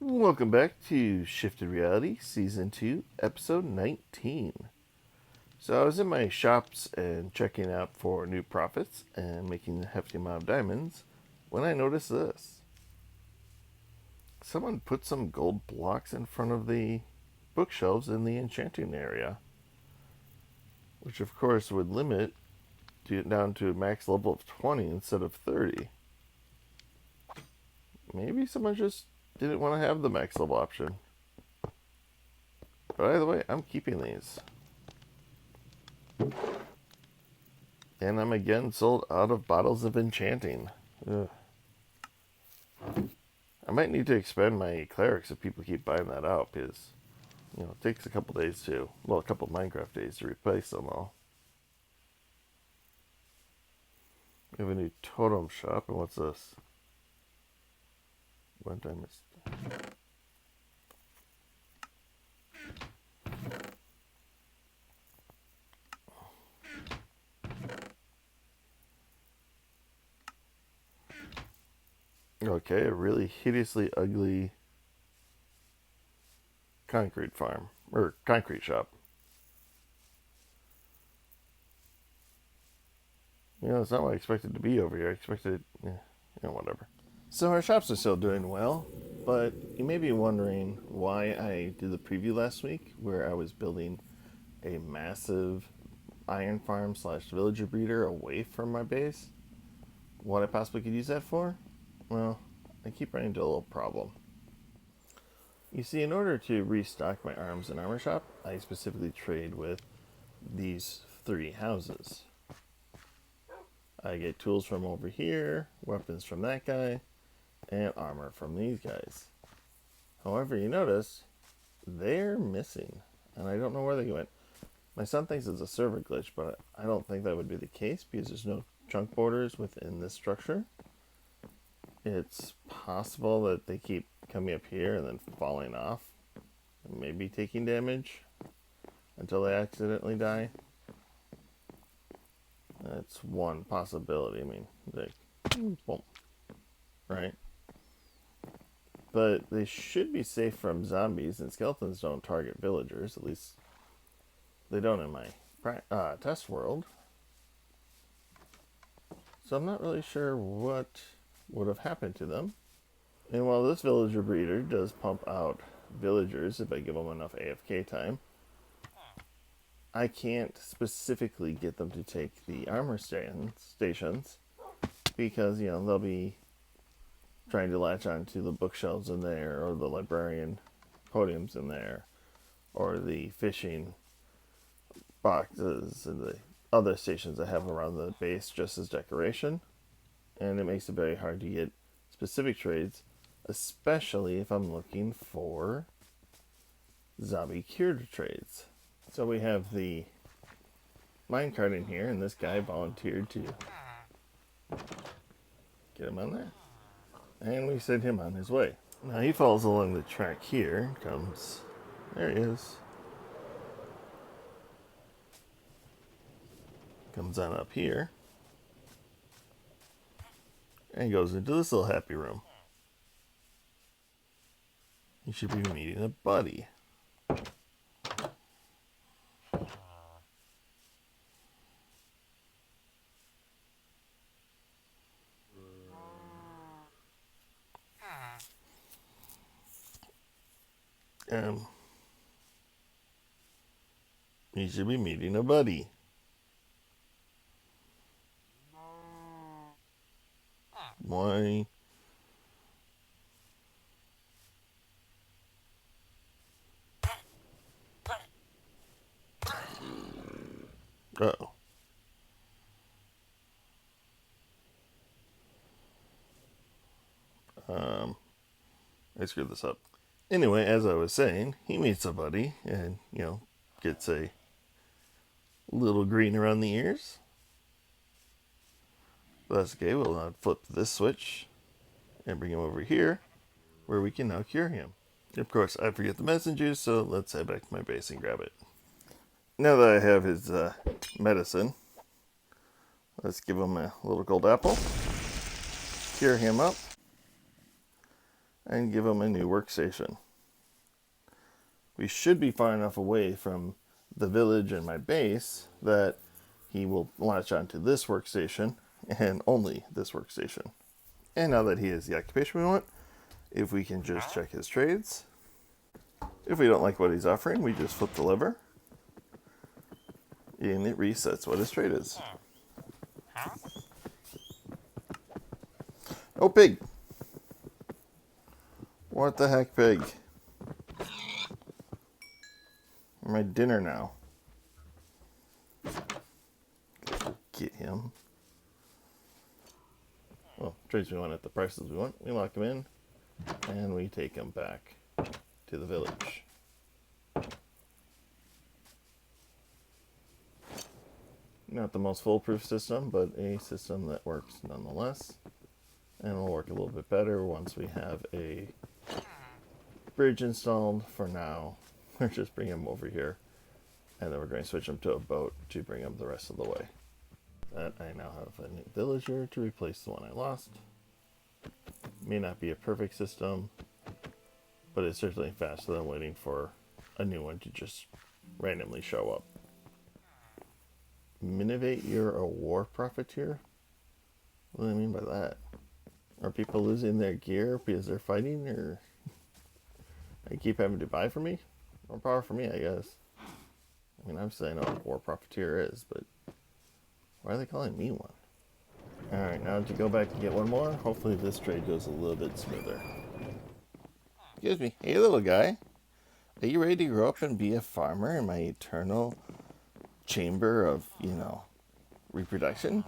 Welcome back to Shifted Reality, Season 2, Episode 19. So I was in my shops and checking out for new profits and making a hefty amount of diamonds when I noticed this. Someone put some gold blocks in front of the bookshelves in the enchanting area, which of course would limit it down to a max level of 20 instead of 30. Maybe someone just didn't want to have the max level option. But either way, I'm keeping these. And I'm again sold out of bottles of enchanting. Ugh. I might need to expand my clerics if people keep buying that out, because, it takes a couple days a couple Minecraft days to replace them all. We have a new totem shop, and what's this? What did I miss? Okay, a really hideously ugly concrete farm, or concrete shop. It's not what I expected to be over here. I expected, whatever. So our shops are still doing well, but you may be wondering why I did the preview last week where I was building a massive iron farm slash villager breeder away from my base. What I possibly could use that for? Well, I keep running into a little problem. You see, in order to restock my arms and armor shop, I specifically trade with these three houses. I get tools from over here, weapons from that guy, and armor from these guys. However, you notice they're missing, and I don't know where they went. My son thinks it's a server glitch, but I don't think that would be the case because there's no chunk borders within this structure. It's possible that they keep coming up here and then falling off, and maybe taking damage until they accidentally die. That's one possibility. I mean, boom, right? But they should be safe from zombies, and skeletons don't target villagers. At least they don't in my test world. So I'm not really sure what would have happened to them. And while this villager breeder does pump out villagers if I give them enough AFK time, I can't specifically get them to take the armor stations because, they'll be trying to latch onto the bookshelves in there, or the librarian podiums in there, or the fishing boxes and the other stations I have around the base just as decoration. And it makes it very hard to get specific trades, especially if I'm looking for zombie cured trades. So we have the minecart in here, and this guy volunteered to get him on there. And we send him on his way. Now he follows along the track here, there he is. Comes on up here. And goes into this little happy room. He should be meeting a buddy. He should be meeting a buddy. Why? Uh-oh. I screwed this up. Anyway, as I was saying, he meets a buddy and, gets a little green around the ears. But that's okay. We'll now flip this switch and bring him over here where we can now cure him. Of course, I forget the medicine juice, so let's head back to my base and grab it. Now that I have his medicine, let's give him a little gold apple, cure him up, and give him a new workstation. We should be far enough away from the village and my base that he will latch onto this workstation and only this workstation. And now that he has the occupation we want, if we can just check his trades. If we don't like what he's offering, we just flip the lever and it resets what his trade is. Oh, pig! What the heck, pig? My dinner now. Get him. Well, trades we want at the prices we want. We lock him in, and we take him back to the village. Not the most foolproof system, but a system that works nonetheless. And will work a little bit better once we have a bridge installed. For now, we're just bringing him over here, and then we're going to switch him to a boat to bring him the rest of the way. That I now have a new villager to replace the one I lost. May not be a perfect system, but it's certainly faster than waiting for a new one to just randomly show up. Minovate, you're a war profiteer? What do I mean by that? Are people losing their gear because they're fighting, or they keep having to buy for me? More power for me, I guess. I mean, obviously I know what a war profiteer is, but why are they calling me one? Alright, now to go back and get one more, hopefully this trade goes a little bit smoother. Excuse me. Hey, little guy. Are you ready to grow up and be a farmer in my eternal chamber of, reproduction?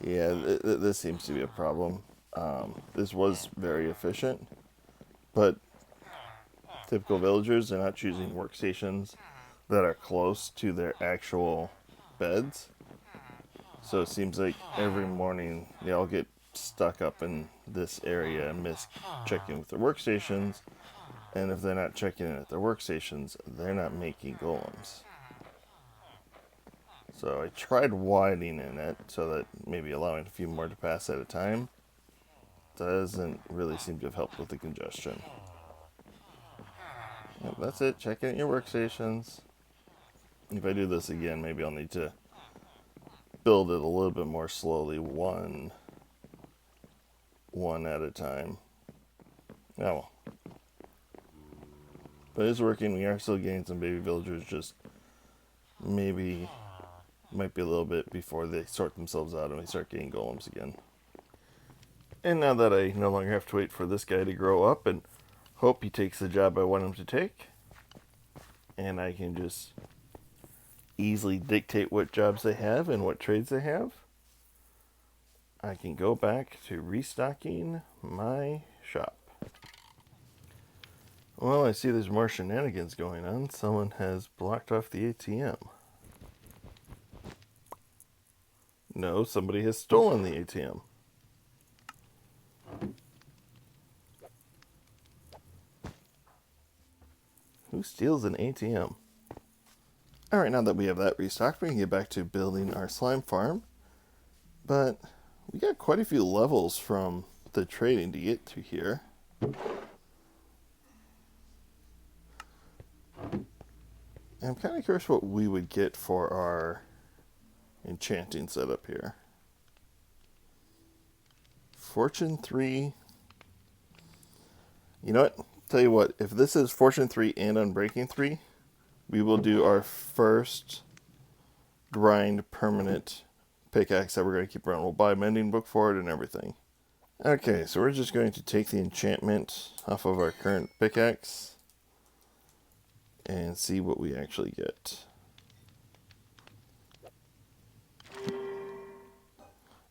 Yeah, this seems to be a problem. This was very efficient, but typical villagers are not choosing workstations that are close to their actual beds. So it seems like every morning they all get stuck up in this area and miss checking with their workstations. And if they're not checking in at their workstations, they're not making golems. So I tried widening it so that maybe allowing a few more to pass at a time doesn't really seem to have helped with the congestion. Yep, that's it. Check in at your workstations. If I do this again, maybe I'll need to build it a little bit more slowly, one at a time. Oh well. But it's working. We are still getting some baby villagers, just maybe might be a little bit before they sort themselves out and we start getting golems again. And now that I no longer have to wait for this guy to grow up and hope he takes the job I want him to take, and I can just easily dictate what jobs they have and what trades they have, I can go back to restocking my shop. Well, I see there's more shenanigans going on. Someone has blocked off the ATM. No, somebody has stolen the ATM. Who steals an ATM? Alright, now that we have that restocked, we can get back to building our slime farm. But we got quite a few levels from the trading to get to here. I'm kind of curious what we would get for our enchanting setup here. Fortune 3. You know what? Tell you what, if this is Fortune 3 and Unbreaking 3, we will do our first grind permanent pickaxe that we're going to keep around. We'll buy a mending book for it and everything. Okay, so we're just going to take the enchantment off of our current pickaxe and see what we actually get.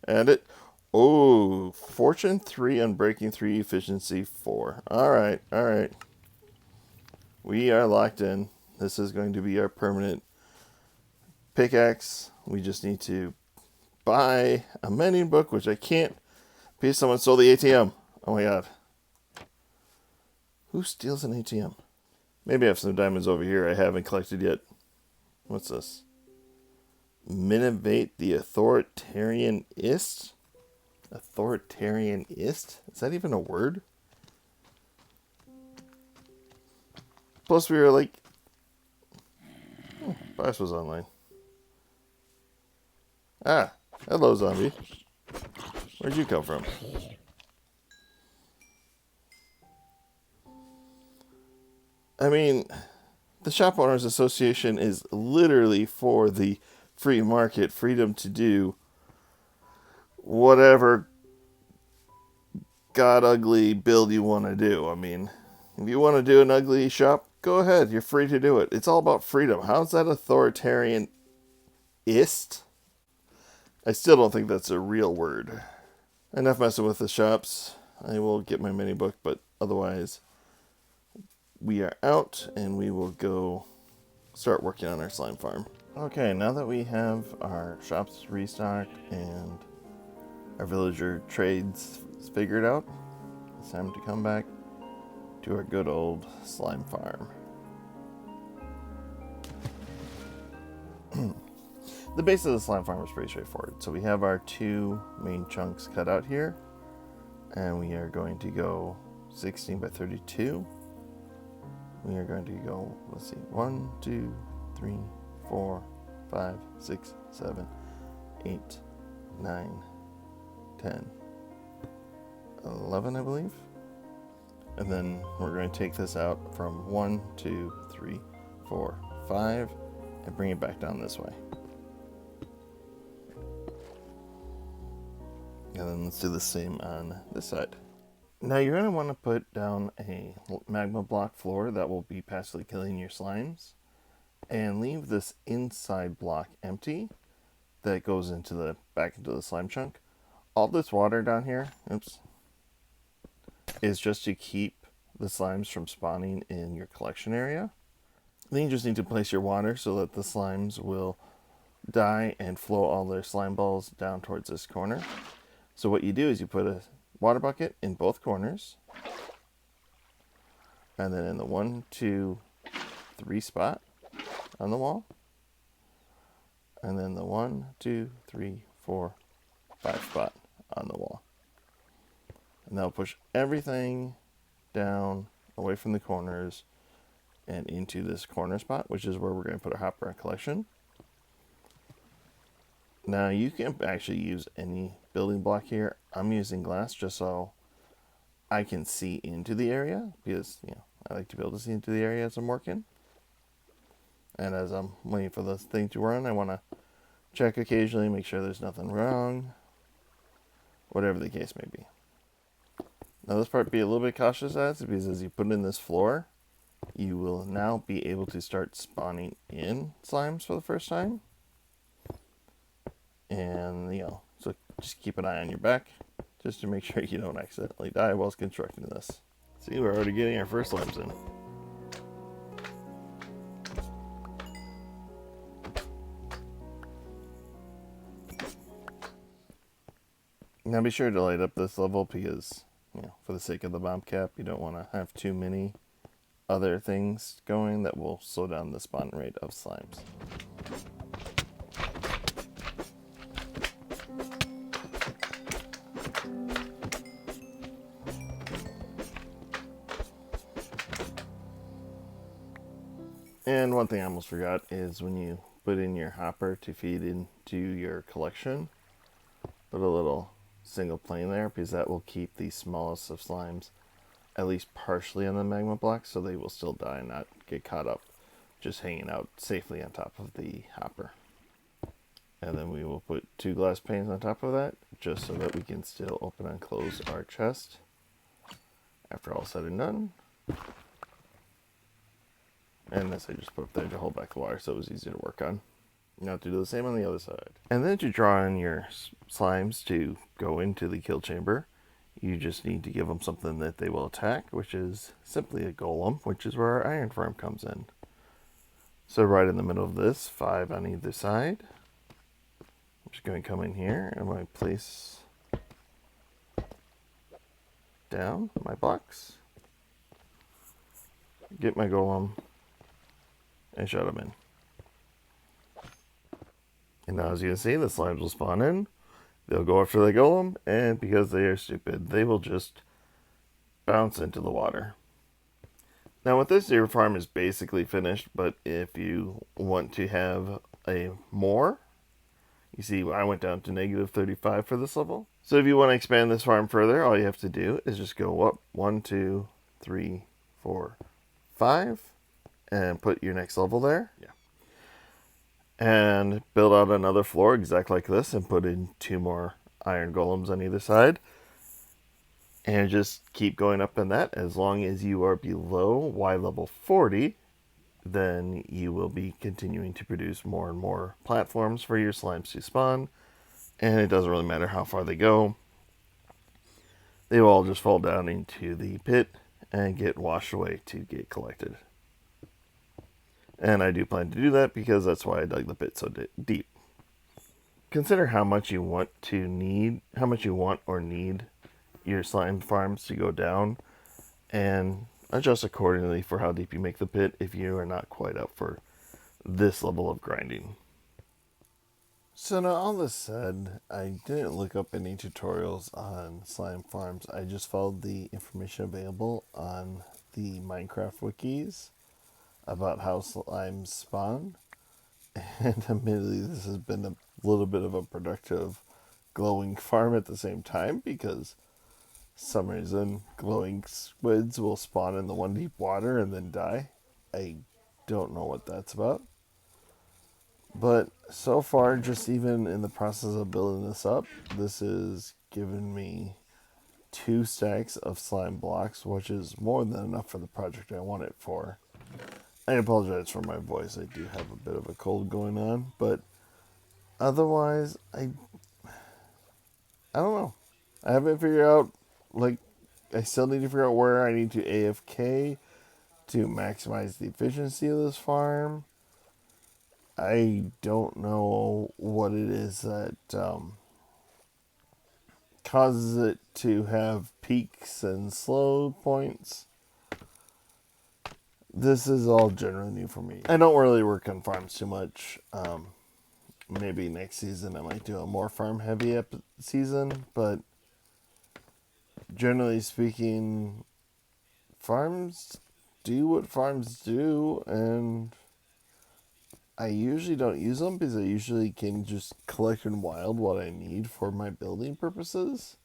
Add it. Oh, Fortune 3, Unbreaking 3, Efficiency 4. Alright, alright. We are locked in. This is going to be our permanent pickaxe. We just need to buy a mending book, which I can't because someone stole the ATM. Oh my god. Who steals an ATM? Maybe I have some diamonds over here I haven't collected yet. What's this? Minovate the Authoritarianist? Authoritarianist? Is that even a word? Plus we were like, Bias was online. Ah, hello zombie. Where'd you come from? I mean, the Shop Owners Association is literally for the free market, freedom to do whatever god ugly build you want to do. I mean, if you want to do an ugly shop, go ahead. You're free to do it. It's all about freedom. How's that authoritarian-ist? I still don't think that's a real word. Enough messing with the shops. I will get my mini book, but otherwise, we are out and we will go start working on our slime farm. Okay, now that we have our shops restocked and our villager trades figured out, it's time to come back to our good old slime farm. The base of the slime farm is pretty straightforward. So we have our two main chunks cut out here, and we are going to go 16 by 32. We are going to go, let's see, 1, 2, 3, 4, 5, 6, 7, 8, 9, 10, 11, I believe. And then we're going to take this out from 1, 2, 3, 4, 5, and bring it back down this way. And then let's do the same on this side. Now you're going to want to put down a magma block floor that will be passively killing your slimes, and leave this inside block empty that goes into the back into the slime chunk. All this water down here, is just to keep the slimes from spawning in your collection area. Then you just need to place your water so that the slimes will die and flow all their slime balls down towards this corner. So what you do is you put a water bucket in both corners, and then in the 1, 2, 3 spot on the wall, and then the 1, 2, 3, 4, 5 spot on the wall. And that'll push everything down away from the corners and into this corner spot, which is where we're going to put our hopper and collection. Now you can actually use any building block here. I'm using glass just so I can see into the area, because I like to be able to see into the area as I'm working. And as I'm waiting for this thing to run, I want to check occasionally, make sure there's nothing wrong, whatever the case may be. Now this part, be a little bit cautious as, because as you put in this floor, you will now be able to start spawning in slimes for the first time. And, so just keep an eye on your back, just to make sure you don't accidentally die while constructing this. See, we're already getting our first slimes in. Now be sure to light up this level because, for the sake of the bomb cap, you don't want to have too many other things going that will slow down the spawn rate of slimes. And one thing I almost forgot is when you put in your hopper to feed into your collection, put a little single plane there, because that will keep the smallest of slimes at least partially on the magma block, so they will still die and not get caught up just hanging out safely on top of the hopper. And then we will put 2 glass panes on top of that, just so that we can still open and close our chest after all said and done. And this I just put up there to hold back the water so it was easy to work on. Now to do the same on the other side. And then to draw in your slimes to go into the kill chamber, you just need to give them something that they will attack, which is simply a golem, which is where our iron farm comes in. So right in the middle of this, 5 on either side. I'm just going to come in here and I'm going to place down my blocks, get my golem, and shut them in. And now as you can see, the slimes will spawn in, they'll go after the golem, and because they are stupid, they will just bounce into the water. Now with this, your farm is basically finished, but if you want to have a more, you see I went down to negative 35 for this level. So if you want to expand this farm further, all you have to do is just go up 1, 2, 3, 4, 5, and put your next level there. Yeah. And build out another floor exact like this and put in 2 more iron golems on either side. And just keep going up in that. As long as you are below Y level 40, then you will be continuing to produce more and more platforms for your slimes to spawn. And it doesn't really matter how far they go. They will all just fall down into the pit and get washed away to get collected. And I do plan to do that because that's why I dug the pit so deep. Consider how much you want or need your slime farms to go down, and adjust accordingly for how deep you make the pit if you are not quite up for this level of grinding. So now all this said, I didn't look up any tutorials on slime farms. I just followed the information available on the Minecraft wikis about how slimes spawn. And admittedly, this has been a little bit of a productive glowing farm at the same time, because some reason glowing squids will spawn in the 1 deep water and then die. I don't know what that's about. But so far, just even in the process of building this up, this has given me 2 stacks of slime blocks, which is more than enough for the project I want it for. I apologize for my voice. I do have a bit of a cold going on, but otherwise, I don't know. I haven't figured out, I still need to figure out where I need to AFK to maximize the efficiency of this farm. I don't know what it is that causes it to have peaks and slow points. This is all generally new for me. I don't really work on farms too much. Maybe next season I might do a more farm heavy season, but generally speaking, farms do what farms do, and I usually don't use them because I usually can just collect in wild what I need for my building purposes.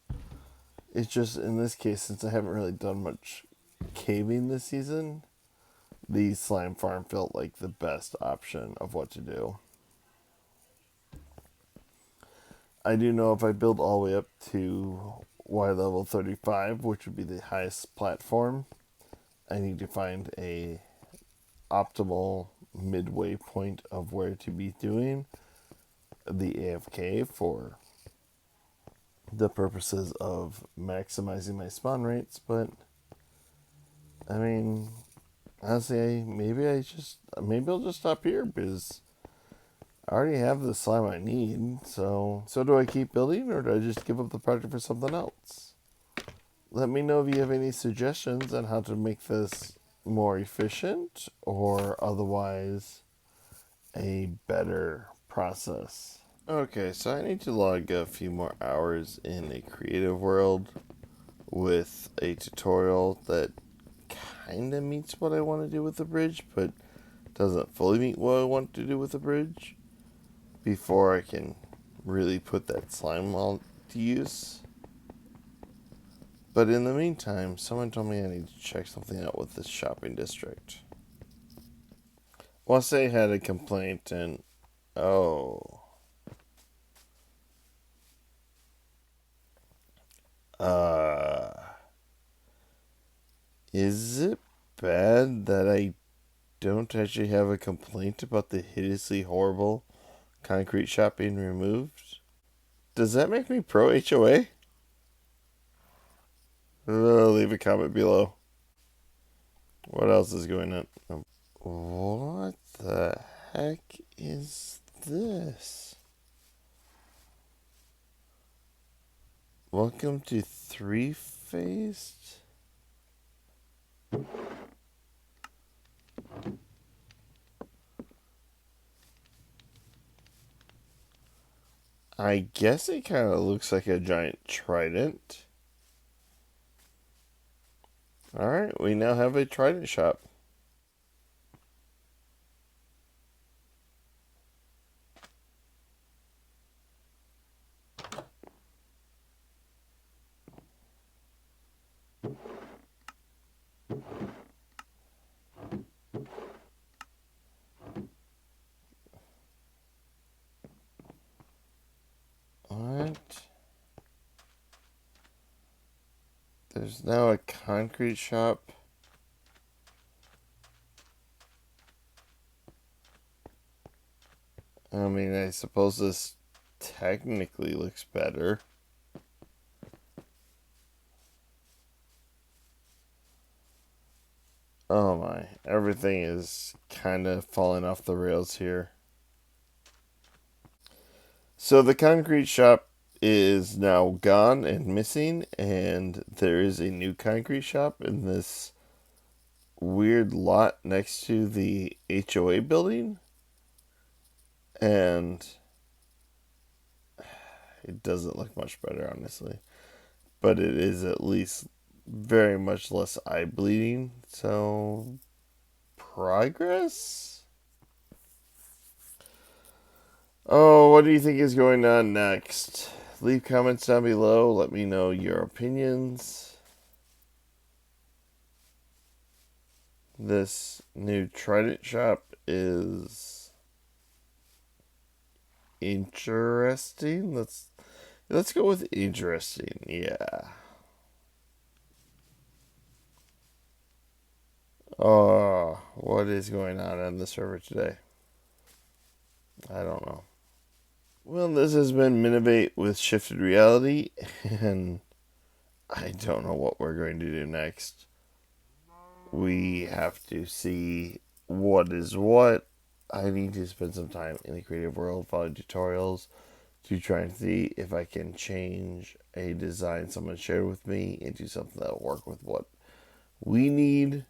It's just in this case, since I haven't really done much caving this season, the slime farm felt like the best option of what to do. I do know if I build all the way up to Y level 35, which would be the highest platform, I need to find a optimal midway point of where to be doing the AFK for the purposes of maximizing my spawn rates. But I mean, honestly, maybe I'll just stop here because I already have the slime I need. So do I keep building, or do I just give up the project for something else? Let me know if you have any suggestions on how to make this more efficient or otherwise a better process. Okay, so I need to log a few more hours in a creative world with a tutorial that kind of meets what I want to do with the bridge, but doesn't fully meet what I want to do with the bridge before I can really put that slime all to use. But in the meantime, someone told me I need to check something out with this shopping district. Well, say I had a complaint and... oh. Is it bad that I don't actually have a complaint about the hideously horrible concrete shop being removed? Does that make me pro HOA? Leave a comment below. What else is going on? What the heck is this? Welcome to three-faced? I guess it kind of looks like a giant trident. Alright, we now have a trident shop. There's now a concrete shop. I mean, I suppose this technically looks better. Oh my, everything is kind of falling off the rails here. So the concrete shop is now gone and missing, and there is a new concrete shop in this weird lot next to the HOA building. And it doesn't look much better, honestly. But it is at least very much less eye bleeding. So, progress? Oh, what do you think is going on next? Leave comments down below. Let me know your opinions. This new Trident shop is interesting. Let's go with interesting. Yeah. Oh, what is going on the server today? I don't know. Well, this has been Minovate with Shifted Reality, and I don't know what we're going to do next. We have to see what is what. I need to spend some time in the creative world following tutorials to try and see if I can change a design someone shared with me into something that will work with what we need.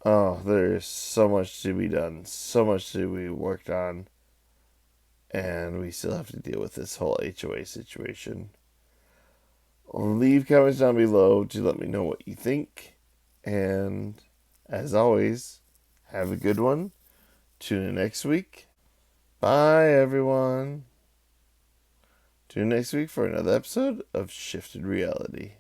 Oh, there's so much to be done, so much to be worked on, and we still have to deal with this whole HOA situation. Leave comments down below to let me know what you think, and as always, have a good one. Tune in next week. Bye, everyone. Tune in next week for another episode of Shifted Reality.